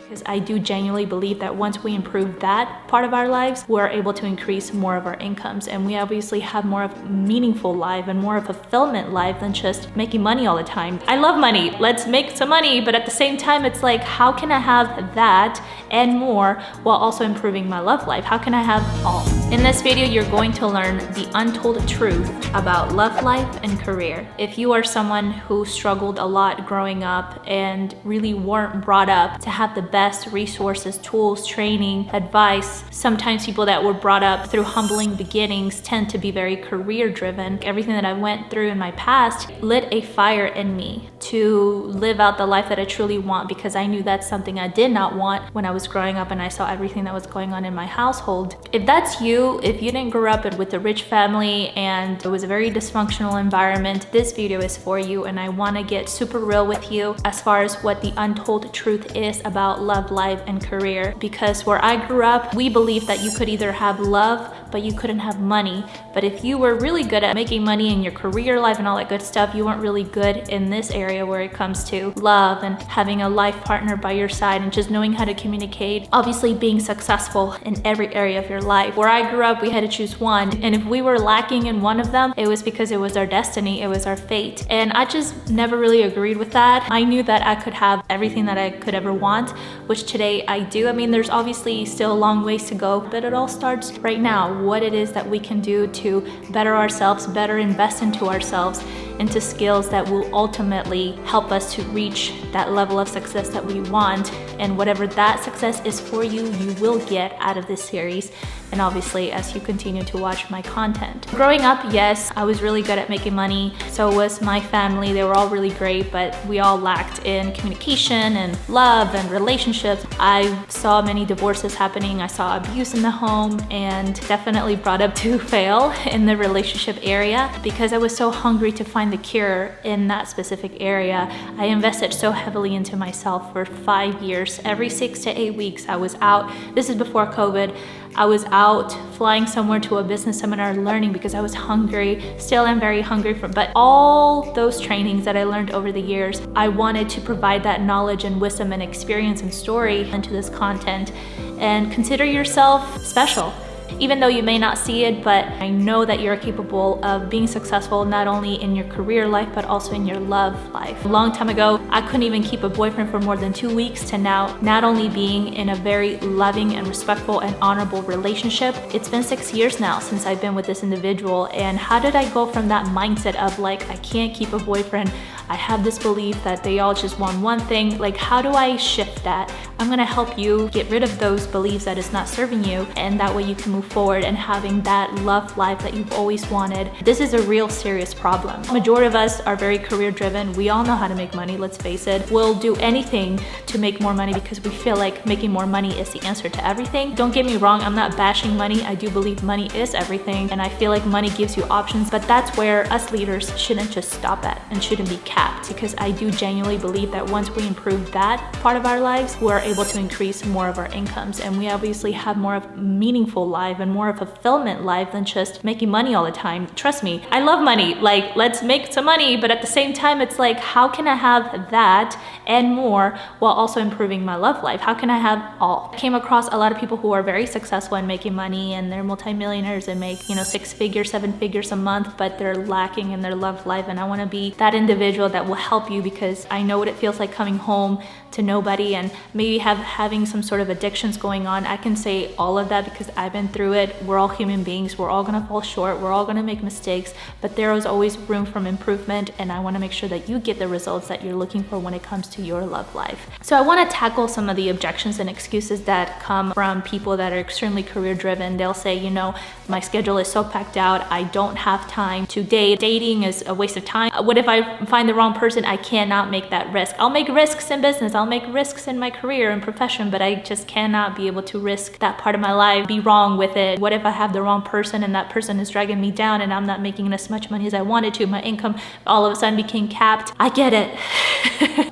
because I do genuinely believe that once we improve that part of our lives, we're able to increase more of our incomes, and we obviously have more of a meaningful life and more of a fulfillment life than just making money all the time. I love money, let's make some money, but at the same time it's like, how can I have that and more while also improving my love life? How can I have all? In this video, you're going to learn the untold truth about love life and career. If you are someone who struggled a lot growing up and really weren't brought up to have the best resources, tools, training, advice, sometimes people that were brought up through humbling beginnings tend to be very career driven. Everything that I went through in my past lit a fire in me to live out the life that I truly want, because I knew that's something I did not want when I was growing up and I saw everything that was going on in my household. If that's you, if you didn't grow up with a rich family and it was a very dysfunctional environment, this video is for you, and I want to get super real with you as far as what the untold truth is about love, life, and career. Because where I grew up, we believed that you could either have love but you couldn't have money. But if you were really good at making money in your career life and all that good stuff, you weren't really good in this area where it comes to love and having a life partner by your side and just knowing how to communicate. Obviously being successful in every area of your life. Where I grew up, we had to choose one, and if we were lacking in one of them, it was because it was our destiny, it was our fate. And I just never really agreed with that. I knew that I could have everything that I could ever want, which today I do. I mean, there's obviously still a long ways to go, but it all starts right now. What it is that we can do to better ourselves, better invest into ourselves, into skills that will ultimately help us to reach that level of success that we want. And whatever that success is for you, you will get out of this series. And obviously, as you continue to watch my content. Growing up, yes, I was really good at making money. So was my family. They were all really great, but we all lacked in communication and love and relationships. I saw many divorces happening. I saw abuse in the home, and definitely brought up to fail in the relationship area because I was so hungry to find the cure in that specific area. I invested so heavily into myself for 5 years. Every 6 to 8 weeks, I was out. This is before COVID. I was out flying somewhere to a business seminar learning because I was hungry. Still am very hungry but all those trainings that I learned over the years, I wanted to provide that knowledge and wisdom and experience and story into this content. And consider yourself special. Even though you may not see it, but I know that you're capable of being successful not only in your career life, but also in your love life. A long time ago, I couldn't even keep a boyfriend for more than 2 weeks to now not only being in a very loving and respectful and honorable relationship. It's been 6 years now since I've been with this individual. And how did I go from that mindset of like, I can't keep a boyfriend, I have this belief that they all just want one thing. Like, how do I shift that? I'm gonna help you get rid of those beliefs that is not serving you, and that way you can move forward and having that love life that you've always wanted. This is a real serious problem. Majority of us are very career driven. We all know how to make money, let's face it. We'll do anything to make more money because we feel like making more money is the answer to everything. Don't get me wrong, I'm not bashing money. I do believe money is everything, and I feel like money gives you options, but that's where us leaders shouldn't just stop at and shouldn't be capped, because I do genuinely believe that once we improve that part of our lives, we're able to increase more of our incomes, and we obviously have more of a meaningful life and more of a fulfillment life than just making money all the time. Trust me, I love money. Like, let's make some money, but at the same time, it's like, how can I have that and more while also improving my love life? How can I have all? I came across a lot of people who are very successful in making money, and they're multimillionaires and make, you know, 6 figures, 7 figures a month, but they're lacking in their love life. And I want to be that individual that will help you, because I know what it feels like coming home to nobody and maybe having some sort of addictions going on. I can say all of that because I've been through it. We're all human beings. We're all gonna fall short. We're all gonna make mistakes, but there is always room for improvement, and I wanna make sure that you get the results that you're looking for when it comes to your love life. So I wanna tackle some of the objections and excuses that come from people that are extremely career driven. They'll say, you know, my schedule is so packed out, I don't have time to date. Dating is a waste of time. What if I find the wrong person? I cannot make that risk. I'll make risks in business. I'll make risks in my career and profession, but I just cannot be able to risk that part of my life, be wrong with it. What if I have the wrong person and that person is dragging me down and I'm not making as much money as I wanted to? My income all of a sudden became capped. I get it.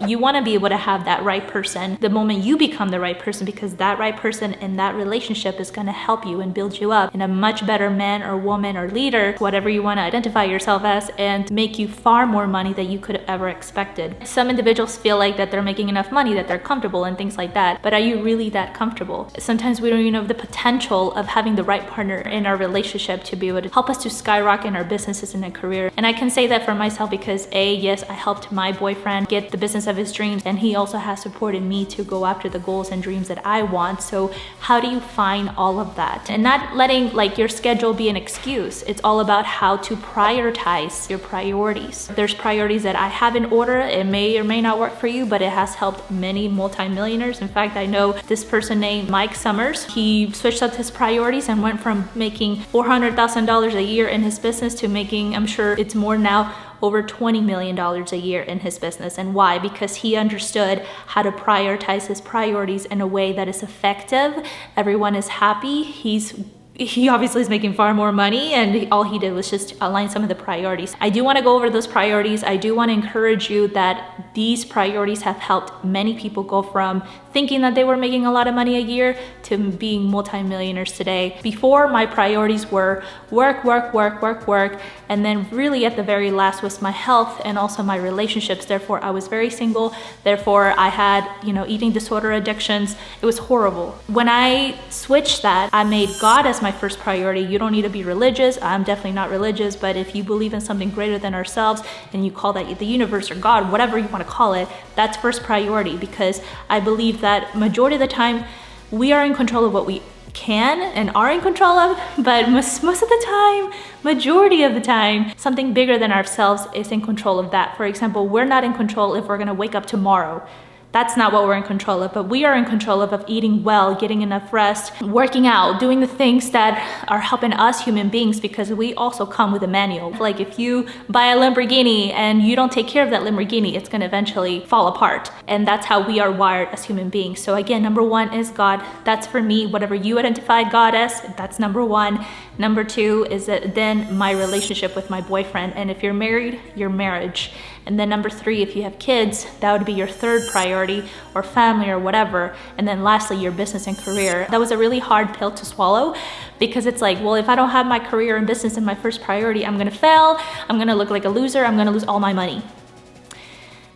You want to be able to have that right person the moment you become the right person, because that right person in that relationship is going to help you and build you up in a much better man or woman or leader, whatever you want to identify yourself as, and make you far more money than you could have ever expected. Some individuals feel like that they're making enough money, that they're comfortable and things like that, but are you really that comfortable? Sometimes we don't even know the potential of having the right partner in our relationship to be able to help us to skyrocket in our businesses and a career. And I can say that for myself because yes, I helped my boyfriend get the business of his dreams, and he also has supported me to go after the goals and dreams that I want. So how do you find all of that? And not letting like your schedule be an excuse. It's all about how to prioritize your priorities. There's priorities that I have in order. It may or may not work for you, but it has helped many multimillionaires. In fact, I know this person named Mike Summers. He switched up his priorities and went from making $400,000 a year in his business to making, I'm sure it's more now, over $20 million a year in his business. And why? Because he understood how to prioritize his priorities in a way that is effective. Everyone is happy. He obviously is making far more money, and all he did was just align some of the priorities. I do want to go over those priorities. I do want to encourage you that these priorities have helped many people go from thinking that they were making a lot of money a year to being multimillionaires today. Before, my priorities were work, and then really at the very last was my health and also my relationships. Therefore, I was very single. Therefore, I had, eating disorder addictions. It was horrible. When I switched that, I made God as my first priority. You don't need to be religious. I'm definitely not religious, but if you believe in something greater than ourselves and you call that the universe or God, whatever you want to call it, that's first priority, because I believe that majority of the time we are in control of what we can and are in control of, but most of the time, majority of the time, something bigger than ourselves is in control of that. For example, we're not in control if we're going to wake up tomorrow. That's not what we're in control of, but we are in control of eating well, getting enough rest, working out, doing the things that are helping us human beings, because we also come with a manual. Like if you buy a Lamborghini and you don't take care of that Lamborghini, it's gonna eventually fall apart. And that's how we are wired as human beings. So again, number one is God. That's for me, whatever you identify God as, that's number one. Number two is that then my relationship with my boyfriend. And if you're married, your marriage. And then number three, if you have kids, that would be your third priority, or family or whatever. And then lastly, your business and career. That was a really hard pill to swallow, because it's like, well, if I don't have my career and business in my first priority, I'm gonna fail, I'm gonna look like a loser, I'm gonna lose all my money.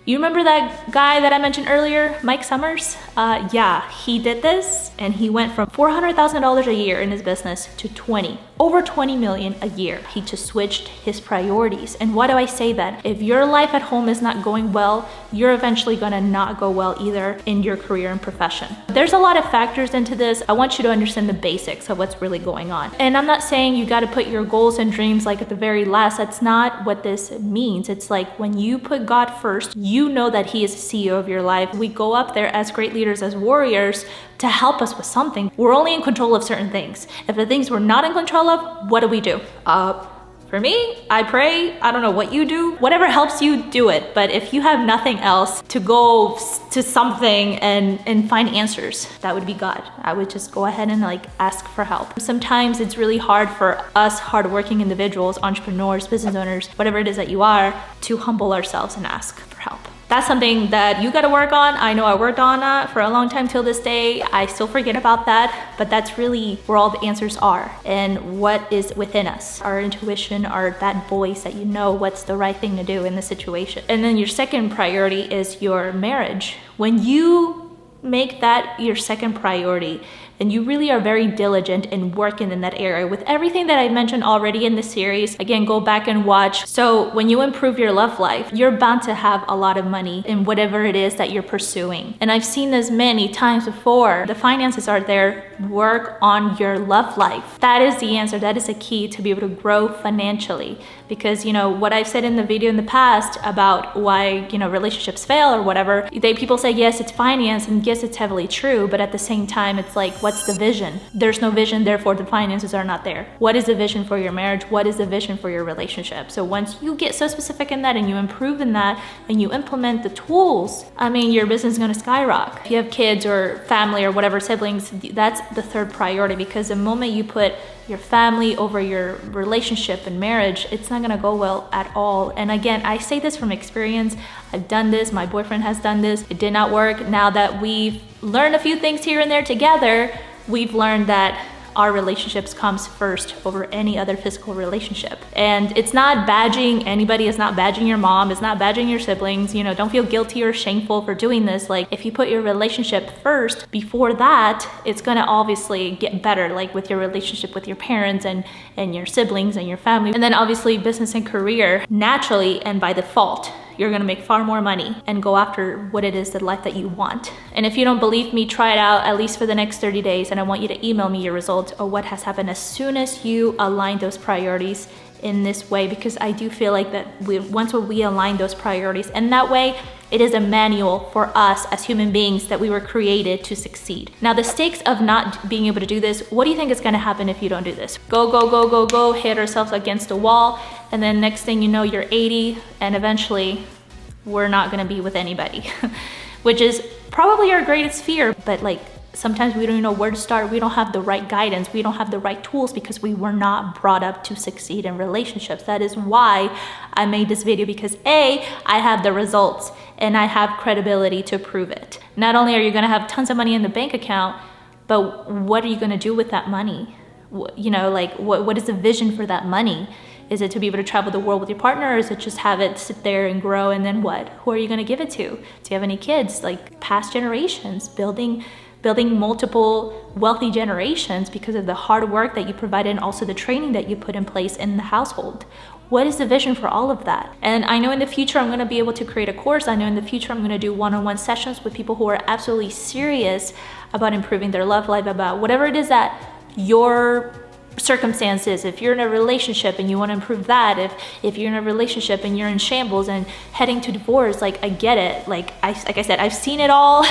You remember that guy that I mentioned earlier, Mike Summers? Yeah, he did this, and he went from $400,000 a year in his business to over 20 million a year. He just switched his priorities. And why do I say that? If your life at home is not going well, you're eventually gonna not go well either in your career and profession. There's a lot of factors into this. I want you to understand the basics of what's really going on. And I'm not saying you gotta put your goals and dreams like at the very last. That's not what this means. It's like when you put God first, you know that He is the CEO of your life. We go up there as great leaders, as warriors, to help us with something. We're only in control of certain things. If the things we're not in control of, what do? For me, I pray. I don't know what you do. Whatever helps you, do it. But if you have nothing else to go to something and find answers, that would be God. I would just go ahead and ask for help. Sometimes it's really hard for us hardworking individuals, entrepreneurs, business owners, whatever it is that you are, to humble ourselves and ask for help. That's something that you gotta work on. I know I worked on that for a long time till this day. I still forget about that, but that's really where all the answers are and what is within us. Our intuition, or that voice that you know what's the right thing to do in the situation. And then your second priority is your marriage. When you make that your second priority, and you really are very diligent in working in that area with everything that I mentioned already in the series. Again, go back and watch. So when you improve your love life, you're bound to have a lot of money in whatever it is that you're pursuing. And I've seen this many times before. The finances are there. Work on your love life. That is the answer. That is a key to be able to grow financially. Because what I've said in the video in the past about why relationships fail or whatever, people say yes, it's finance, and yes, it's heavily true, but at the same time, it's like, what's the vision? There's no vision, therefore the finances are not there. What is the vision for your marriage? What is the vision for your relationship? So once you get so specific in that and you improve in that and you implement the tools, your business is gonna skyrocket. If you have kids or family or whatever, siblings, that's the third priority, because the moment you put your family over your relationship and marriage, it's not gonna go well at all. And again, I say this from experience. I've done this, my boyfriend has done this, it did not work. Now that we've learned a few things here and there together, we've learned that our relationships comes first over any other physical relationship. And it's not badging anybody, it's not badging your mom, it's not badging your siblings, you know, don't feel guilty or shameful for doing this. Like, if you put your relationship first before that, it's gonna obviously get better, like with your relationship with your parents and your siblings and your family. And then obviously business and career, naturally and by default, you're gonna make far more money and go after what it is, the life that you want. And if you don't believe me, try it out at least for the next 30 days. And I want you to email me your results or what has happened as soon as you align those priorities in this way, because I do feel like that once we align those priorities in that way, it is a manual for us as human beings that we were created to succeed. Now, the stakes of not being able to do this, what do you think is gonna happen if you don't do this? Go, hit ourselves against a wall, and then next thing you know, you're 80, and eventually we're not gonna be with anybody, which is probably our greatest fear. But like, sometimes we don't even know where to start. We don't have the right guidance. We don't have the right tools because we were not brought up to succeed in relationships. That is why I made this video, because A, I have the results and I have credibility to prove it. Not only are you gonna have tons of money in the bank account, but what are you gonna do with that money? You know, like what is the vision for that money? Is it to be able to travel the world with your partner, or is it just have it sit there and grow, and then what? Who are you gonna give it to? Do you have any kids? Like past generations, building multiple wealthy generations because of the hard work that you provided and also the training that you put in place in the household. What is the vision for all of that? And I know in the future I'm gonna be able to create a course. I know in the future I'm gonna do one-on-one sessions with people who are absolutely serious about improving their love life, about whatever it is that your circumstances. If you're in a relationship and you want to improve that, if you're in a relationship and you're in shambles and heading to divorce, like, I get it. Like I said, I've seen it all.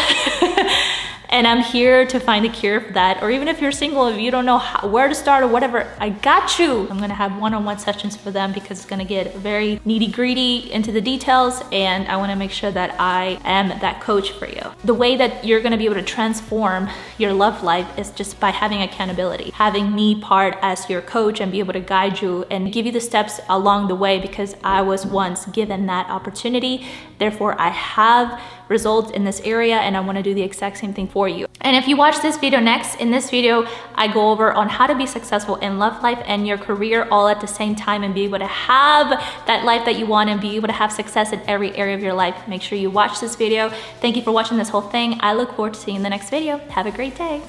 And I'm here to find a cure for that. Or even if you're single, if you don't know where to start or whatever, I got you. I'm gonna have one-on-one sessions for them because it's gonna get very nitty-gritty into the details, and I wanna make sure that I am that coach for you. The way that you're gonna be able to transform your love life is just by having accountability, having me part as your coach and be able to guide you and give you the steps along the way, because I was once given that opportunity. Therefore, I have results in this area, and I wanna do the exact same thing for you. And if you watch this video next, in this video, I go over on how to be successful in love life and your career all at the same time and be able to have that life that you want and be able to have success in every area of your life. Make sure you watch this video. Thank you for watching this whole thing. I look forward to seeing you in the next video. Have a great day.